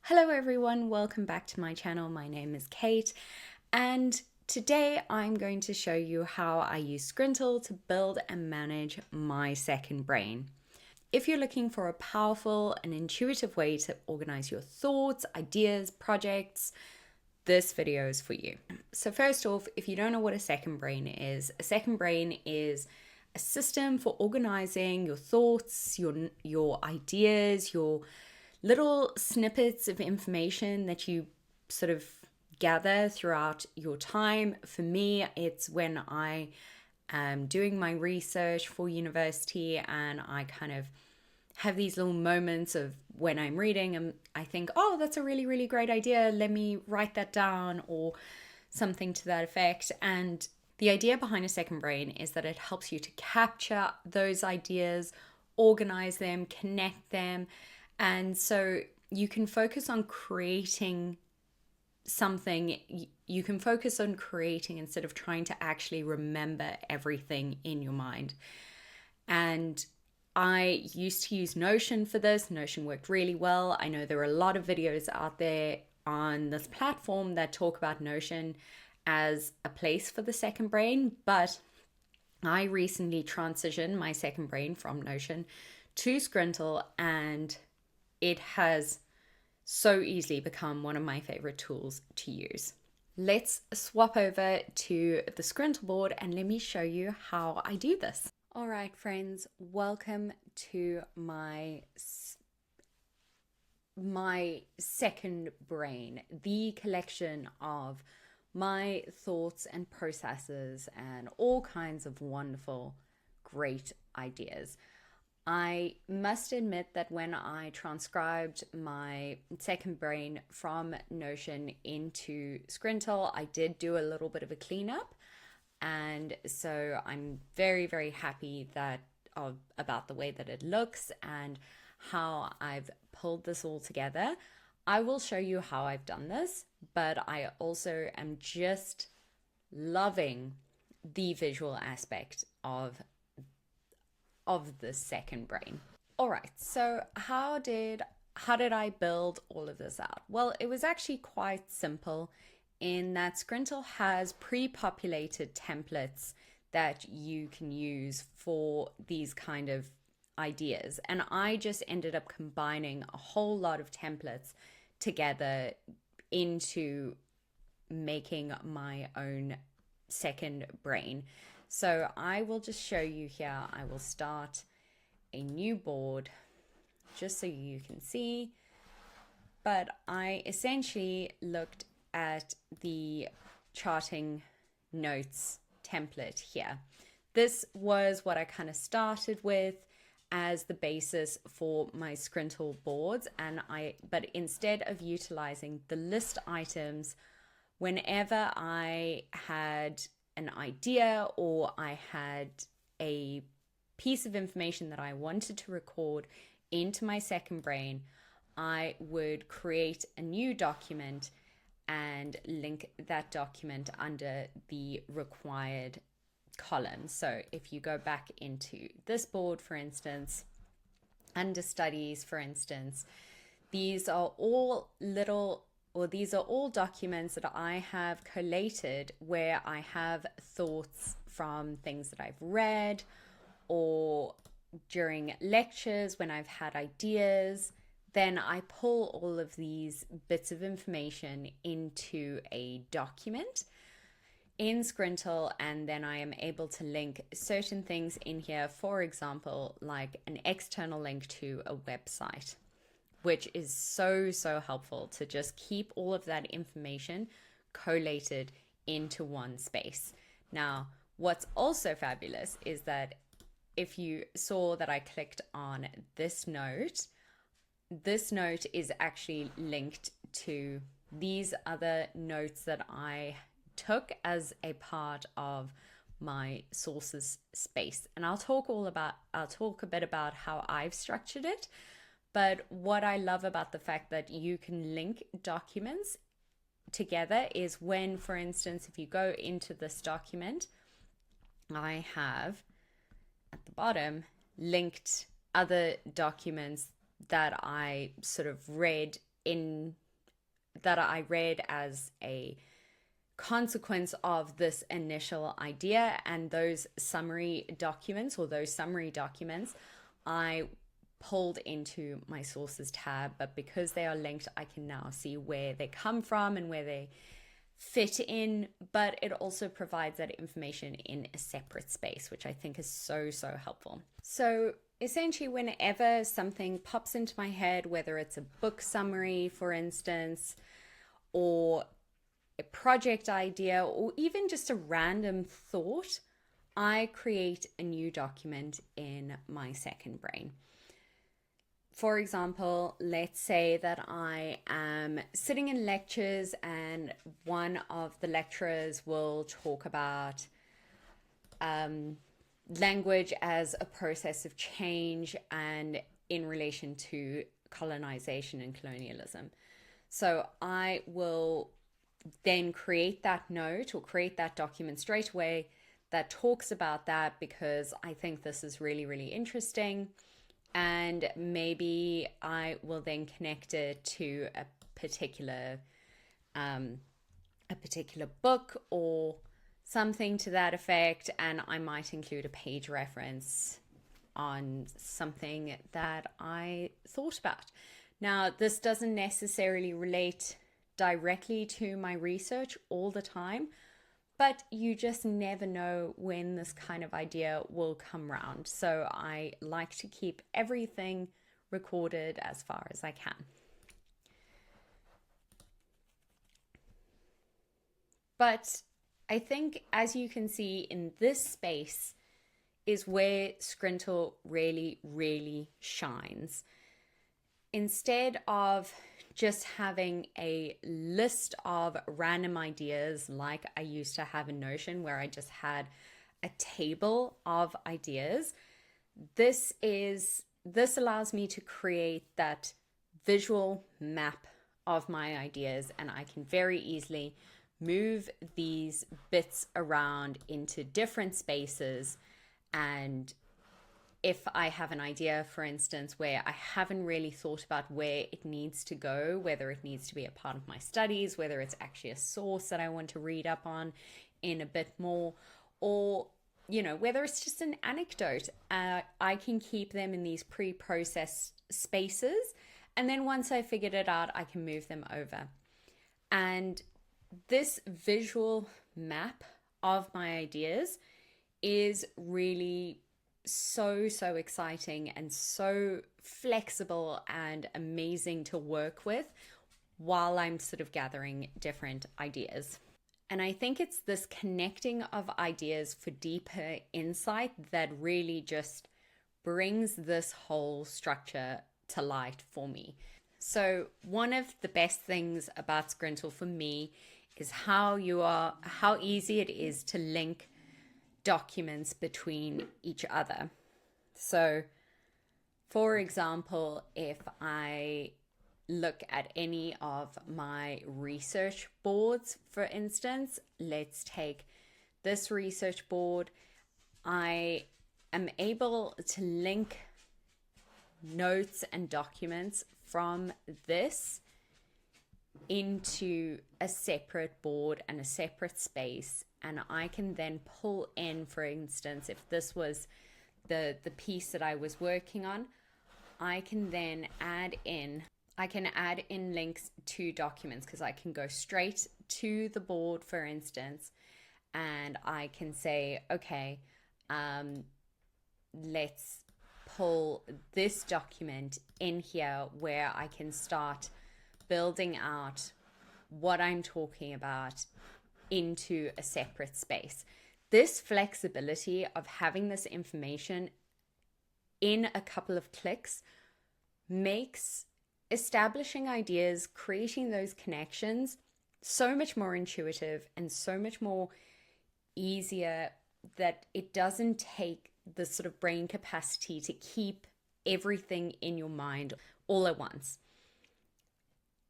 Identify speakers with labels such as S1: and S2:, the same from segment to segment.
S1: Hello everyone, welcome back to my channel. My name is Cait, and today I'm going to show you how I use Scrintal to build and manage my second brain. If you're looking for a powerful and intuitive way to organize your thoughts, ideas, projects, this video is for you. So first off, if you don't know what a second brain is a system for organizing your thoughts, your ideas, your little snippets of information that you sort of gather throughout your time. For me, it's when I am doing my research for university and I kind of have these little moments of when I'm reading and I think, oh, that's a really, really great idea. Let me write that down or something to that effect. And the idea behind a second brain is that it helps you to capture those ideas, organize them, connect them. And so you can focus on creating something, you can focus on creating instead of trying to actually remember everything in your mind. And I used to use Notion for this. Notion worked really well. I know there are a lot of videos out there on this platform that talk about Notion as a place for the second brain, but I recently transitioned my second brain from Notion to Scrintal, and it has so easily become one of my favorite tools to use. Let's swap over to the Scrintal board and let me show you how I do this. All right, friends, welcome to my second brain, the collection of my thoughts and processes and all kinds of wonderful, great ideas. I must admit that when I transcribed my second brain from Notion into Scrintal, I did do a little bit of a cleanup. And so I'm very, very happy about the way that it looks and how I've pulled this all together. I will show you how I've done this, but I also am just loving the visual aspect of the second brain. All right, so how did I build all of this out? Well, it was actually quite simple in that Scrintal has pre-populated templates that you can use for these kind of ideas. And I just ended up combining a whole lot of templates together into making my own second brain. So I will just show you here. I will start a new board just so you can see. But I essentially looked at the charting notes template here. This was what I kind of started with as the basis for my Scrintal boards, but instead of utilizing the list items, whenever I had an idea or I had a piece of information that I wanted to record into my second brain, I would create a new document and link that document under the required column. So if you go back into this board, for instance, under studies, for instance, these are all documents that I have collated where I have thoughts from things that I've read or during lectures when I've had ideas. Then I pull all of these bits of information into a document in Scrintal, and then I am able to link certain things in here, for example, like an external link to a website, which is so, so helpful to just keep all of that information collated into one space. Now, what's also fabulous is that if you saw that I clicked on this note is actually linked to these other notes that I took as a part of my sources space. And I'll talk a bit about how I've structured it. But what I love about the fact that you can link documents together is when, for instance, if you go into this document, I have at the bottom linked other documents that I sort of read in that I read as a consequence of this initial idea, and those summary documents I pulled into my sources tab. But because they are linked, I can now see where they come from and where they fit in, but it also provides that information in a separate space, which I think is so helpful. So essentially, whenever something pops into my head, whether it's a book summary, for instance, or a project idea, or even just a random thought, I create a new document in my second brain. For example, let's say that I am sitting in lectures and one of the lecturers will talk about language as a process of change and in relation to colonization and colonialism. So I will then create that note or create that document straight away that talks about that, because I think this is really interesting. And maybe I will then connect it to a particular book or something to that effect, and I might include a page reference on something that I thought about. Now, this doesn't necessarily relate directly to my research all the time, but you just never know when this kind of idea will come round. So I like to keep everything recorded as far as I can. But I think, as you can see in this space, is where Scrintal really shines. Instead of just having a list of random ideas like I used to have in Notion, where I just had a table of ideas, this allows me to create that visual map of my ideas, and I can very easily move these bits around into different spaces. And if I have an idea, for instance, where I haven't really thought about where it needs to go, whether it needs to be a part of my studies, whether it's actually a source that I want to read up on in a bit more, or, whether it's just an anecdote, I can keep them in these pre-processed spaces. And then once I figured it out, I can move them over. And this visual map of my ideas is really so exciting and so flexible and amazing to work with while I'm sort of gathering different ideas. And I think it's this connecting of ideas for deeper insight that really just brings this whole structure to light for me. So one of the best things about Scrintal for me is how easy it is to link documents between each other. So, for example, if I look at any of my research boards, for instance, let's take this research board, I am able to link notes and documents from this into a separate board and a separate space. And I can then pull in, for instance, if this was the piece that I was working on, I can then add in links to documents, because I can go straight to the board, for instance, and I can say, okay, let's pull this document in here where I can start building out what I'm talking about into a separate space. This flexibility of having this information in a couple of clicks makes establishing ideas, creating those connections, so much more intuitive and so much more easier, that it doesn't take the sort of brain capacity to keep everything in your mind all at once.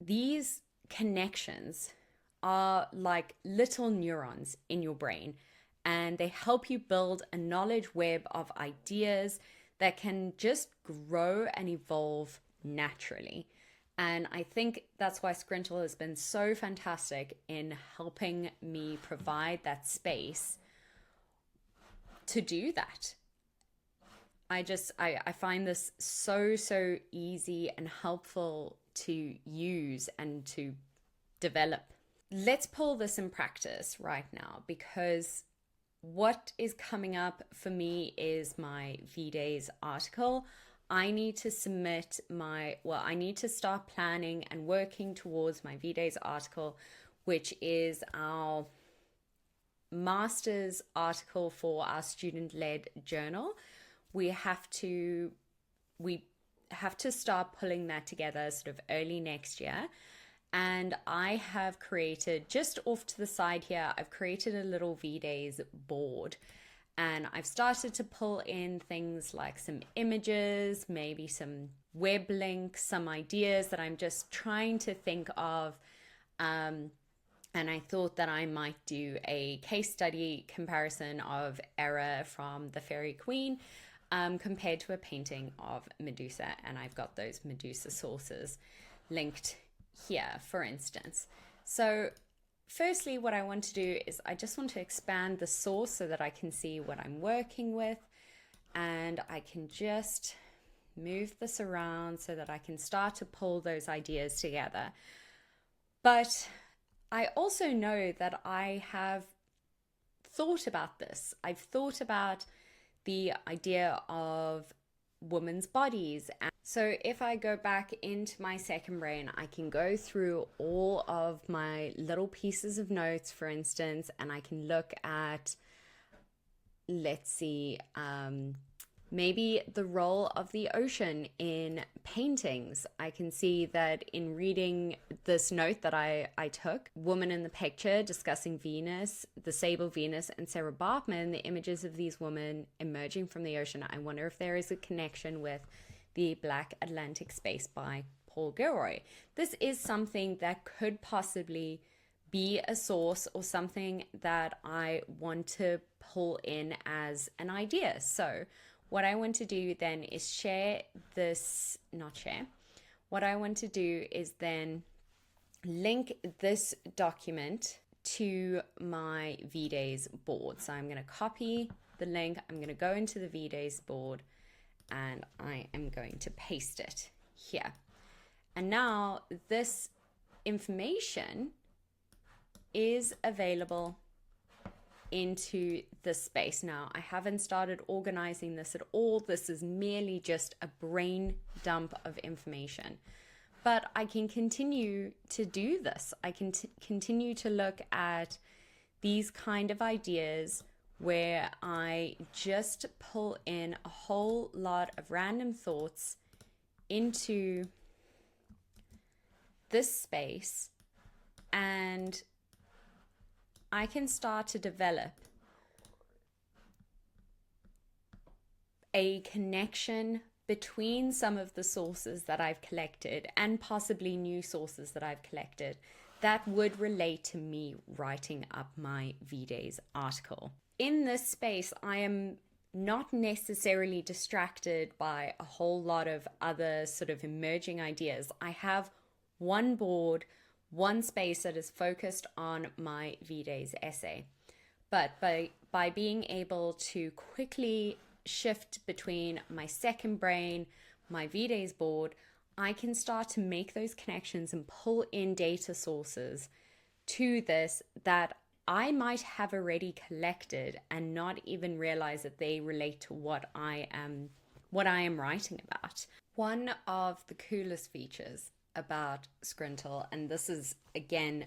S1: These connections are like little neurons in your brain, and they help you build a knowledge web of ideas that can just grow and evolve naturally. And I think that's why Scrintal has been so fantastic in helping me provide that space to do that. I find this so easy and helpful to use and to develop. Let's pull this in practice right now, because what is coming up for me is my V-Days article. I need to submit I need to start planning and working towards my V-Days article, which is our master's article for our student-led journal. We have to start pulling that together sort of early next year. And I have created, just off to the side here, I've created a little V-Days board. And I've started to pull in things like some images, maybe some web links, some ideas that I'm just trying to think of. And I thought that I might do a case study comparison of Era from the Fairy Queen compared to a painting of Medusa. And I've got those Medusa sources linked here, for instance. So firstly, what I want to do is I just want to expand the source so that I can see what I'm working with, and I can just move this around so that I can start to pull those ideas together. But I also know that I have thought about this. I've thought about the idea of women's bodies. And so if I go back into my second brain, I can go through all of my little pieces of notes, for instance, and I can look at, let's see, maybe the role of the ocean in paintings. I can see that in reading this note that I took, woman in the picture discussing Venus, the sable Venus, and Sarah Bartman, the images of these women emerging from the ocean. I wonder if there is a connection with the Black Atlantic Space by Paul Gilroy. This is something that could possibly be a source or something that I want to pull in as an idea. So what I want to do then is what I want to do is then link this document to my V-Days board. So I'm going to copy the link, I'm going to go into the V-Days board, and I am going to paste it here. And now this information is available into the space. Now, I haven't started organizing this at all. This is merely just a brain dump of information. But I can continue to do this. I can continue to look at these kind of ideas where I just pull in a whole lot of random thoughts into this space, and I can start to develop a connection between some of the sources that I've collected and possibly new sources that I've collected that would relate to me writing up my V-Days article. In this space, I am not necessarily distracted by a whole lot of other sort of emerging ideas. I have one board, one space that is focused on my V-Days essay. But by being able to quickly shift between my second brain, my V-Days board, I can start to make those connections and pull in data sources to this that I might have already collected and not even realize that they relate to what I am writing about. One of the coolest features about Scrintal, and this is again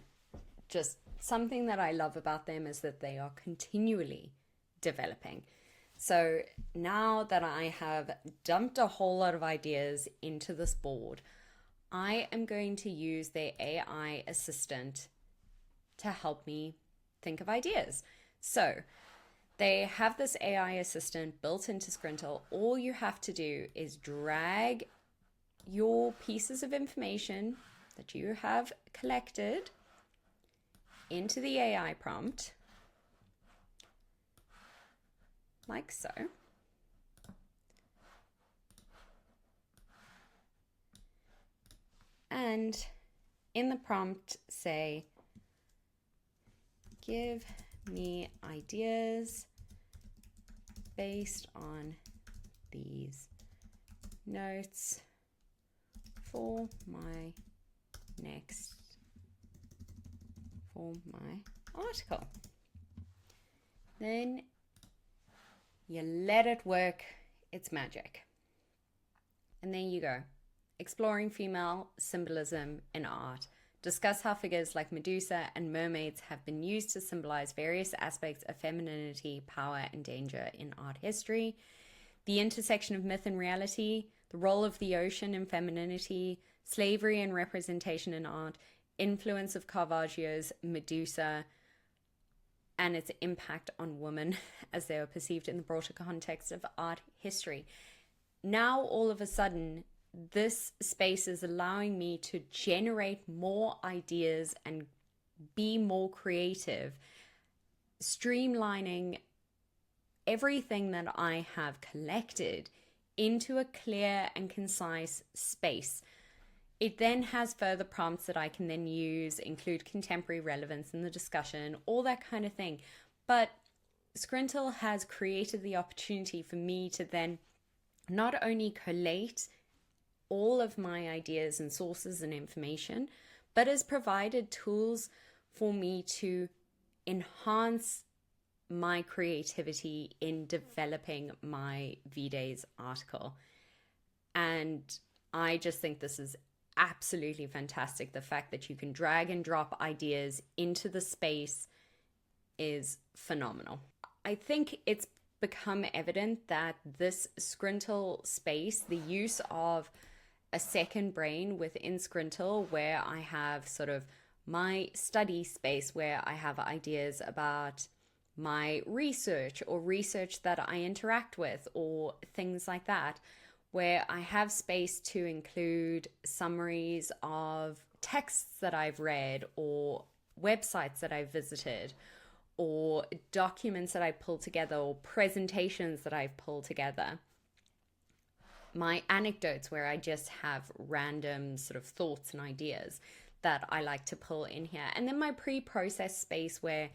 S1: just something that I love about them, is that they are continually developing. So now that I have dumped a whole lot of ideas into this board, I am going to use their AI assistant to help me think of ideas. So they have this AI assistant built into Scrintal. All you have to do is drag your pieces of information that you have collected into the AI prompt, like so. and in the prompt say, give me ideas based on these notes for my article. Then you let it work its magic. And there you go. Exploring female symbolism in art. Discuss how figures like Medusa and mermaids have been used to symbolize various aspects of femininity, power, and danger in art history. The intersection of myth and reality, the role of the ocean in femininity, slavery and representation in art, influence of Caravaggio's Medusa, and its impact on women as they were perceived in the broader context of art history. Now, all of a sudden, this space is allowing me to generate more ideas and be more creative, streamlining everything that I have collected into a clear and concise space. It then has further prompts that I can then use, include contemporary relevance in the discussion, all that kind of thing. But Scrintal has created the opportunity for me to then not only collate all of my ideas and sources and information, but has provided tools for me to enhance my creativity in developing my V-Days article. And I just think this is absolutely fantastic. The fact that you can drag and drop ideas into the space is phenomenal. I think it's become evident that this Scrintal space, the use of a second brain within Scrintal, where I have sort of my study space where I have ideas about my research or research that I interact with or things like that, where I have space to include summaries of texts that I've read or websites that I've visited or documents that I pulled together or presentations that I've pulled together. My anecdotes, where I just have random sort of thoughts and ideas that I like to pull in here. And then my pre-processed space, where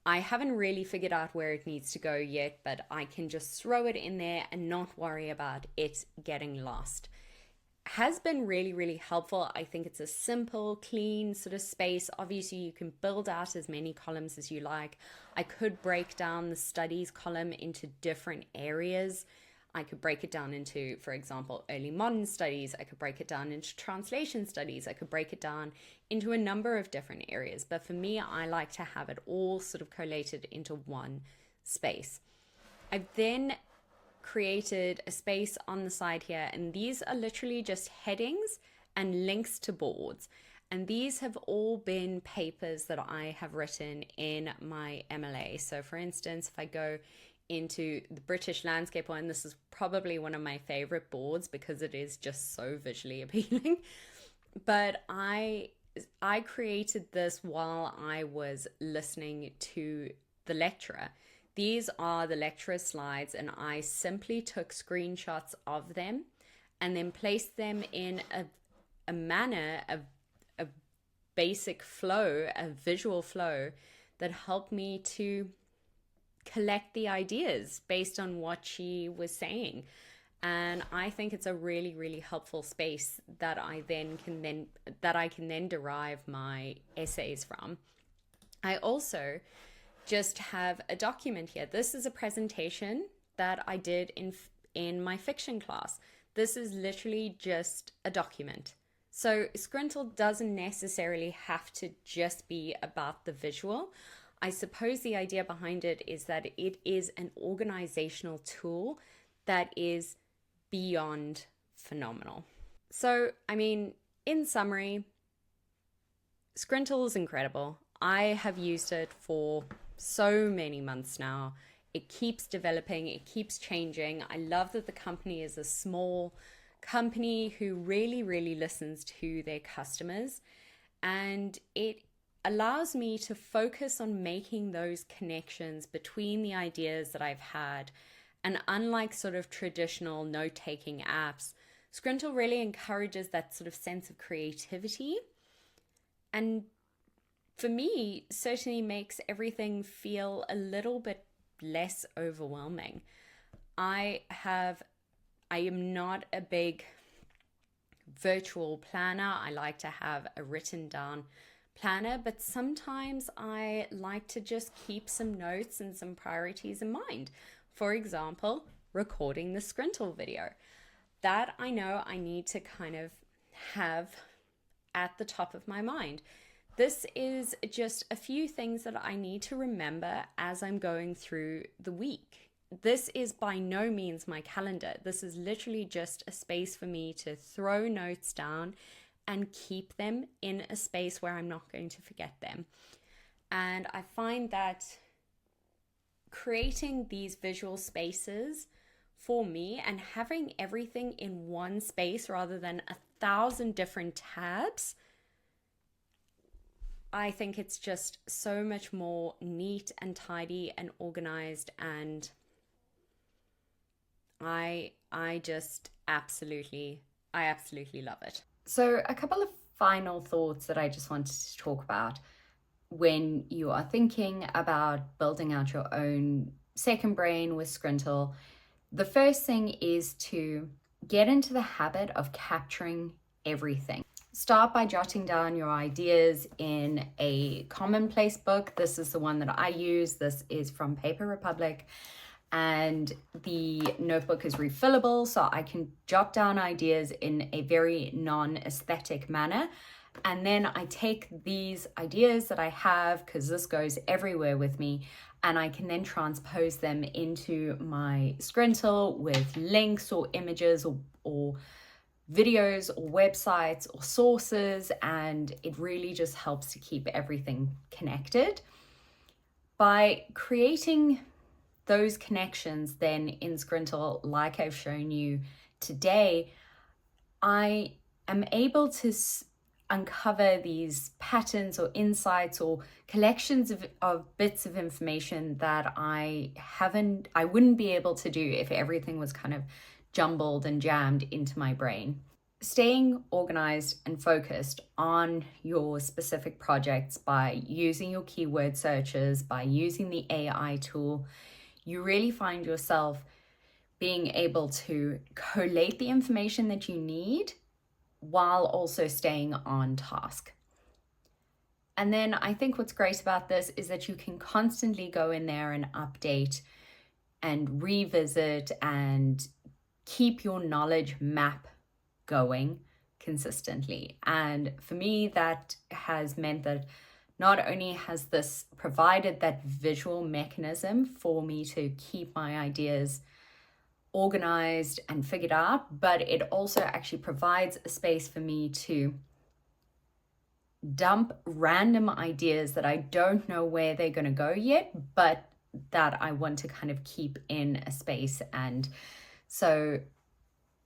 S1: I haven't really figured out where it needs to go yet, but I can just throw it in there and not worry about it getting lost. Has been really, really helpful. I think it's a simple, clean sort of space. Obviously, you can build out as many columns as you like. I could break down the studies column into different areas. I could break it down into, for example, early modern studies. I could break it down into translation studies. I could break it down into a number of different areas. But for me, I like to have it all sort of collated into one space. I've then created a space on the side here, and these are literally just headings and links to boards. And these have all been papers that I have written in my MLA. So for instance, if I go into the British landscape one, this is probably one of my favorite boards because it is just so visually appealing. But I created this while I was listening to the lecturer. These are the lecturer slides, and I simply took screenshots of them and then placed them in a manner, a basic flow, a visual flow that helped me to collect the ideas based on what she was saying. And I think it's a really, really helpful space that I can then derive my essays from. I also just have a document here. This is a presentation that I did in my fiction class. This is literally just a document. So Scrintal doesn't necessarily have to just be about the visual. I suppose the idea behind it is that it is an organizational tool that is beyond phenomenal. So, I mean, in summary, Scrintal is incredible. I have used it for so many months now. It keeps developing, it keeps changing. I love that the company is a small company who really, really listens to their customers, and it allows me to focus on making those connections between the ideas that I've had. And unlike sort of traditional note-taking apps, Scrintal really encourages that sort of sense of creativity, and for me, certainly makes everything feel a little bit less overwhelming. I am not a big virtual planner. I like to have a written down planner, but sometimes I like to just keep some notes and some priorities in mind. For example, recording the Scrintal video. That I know I need to kind of have at the top of my mind. This is just a few things that I need to remember as I'm going through the week. This is by no means my calendar. This is literally just a space for me to throw notes down and keep them in a space where I'm not going to forget them. And I find that creating these visual spaces for me and having everything in one space rather than 1,000 different tabs, I think it's just so much more neat and tidy and organized, and I absolutely love it. So a couple of final thoughts that I just wanted to talk about when you are thinking about building out your own second brain with Scrintal. The first thing is to get into the habit of capturing everything. Start by jotting down your ideas in a commonplace book. This is the one that I use. This is from Paper Republic, and the notebook is refillable, so I can jot down ideas in a very non-aesthetic manner. And then I take these ideas that I have, because this goes everywhere with me, and I can then transpose them into my Scrintal with links or images or videos or websites or sources, and it really just helps to keep everything connected. By creating those connections then in Scrintal, like I've shown you today, I am able to uncover these patterns or insights or collections of bits of information that I wouldn't be able to do if everything was kind of jumbled and jammed into my brain. Staying organized and focused on your specific projects by using your keyword searches, by using the AI tool, you really find yourself being able to collate the information that you need while also staying on task. And then I think what's great about this is that you can constantly go in there and update and revisit and keep your knowledge map going consistently. And for me, that has meant that not only has this provided that visual mechanism for me to keep my ideas organized and figured out, but it also actually provides a space for me to dump random ideas that I don't know where they're going to go yet, but that I want to kind of keep in a space. And so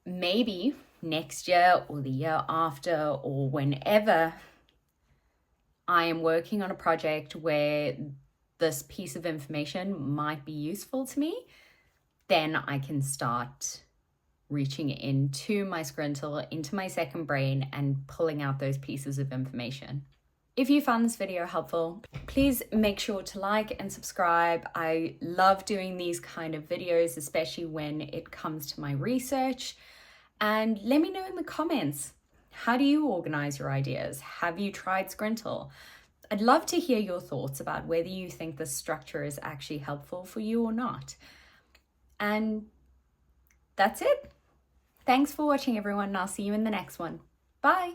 S1: maybe next year or the year after, or whenever I am working on a project where this piece of information might be useful to me, then I can start reaching into my Scrintal, into my second brain, and pulling out those pieces of information. If you found this video helpful, please make sure to like and subscribe. I love doing these kind of videos, especially when it comes to my research. And let me know in the comments, how do you organize your ideas? Have you tried Scrintal? I'd love to hear your thoughts about whether you think this structure is actually helpful for you or not. And that's it. Thanks for watching, everyone, and I'll see you in the next one. Bye.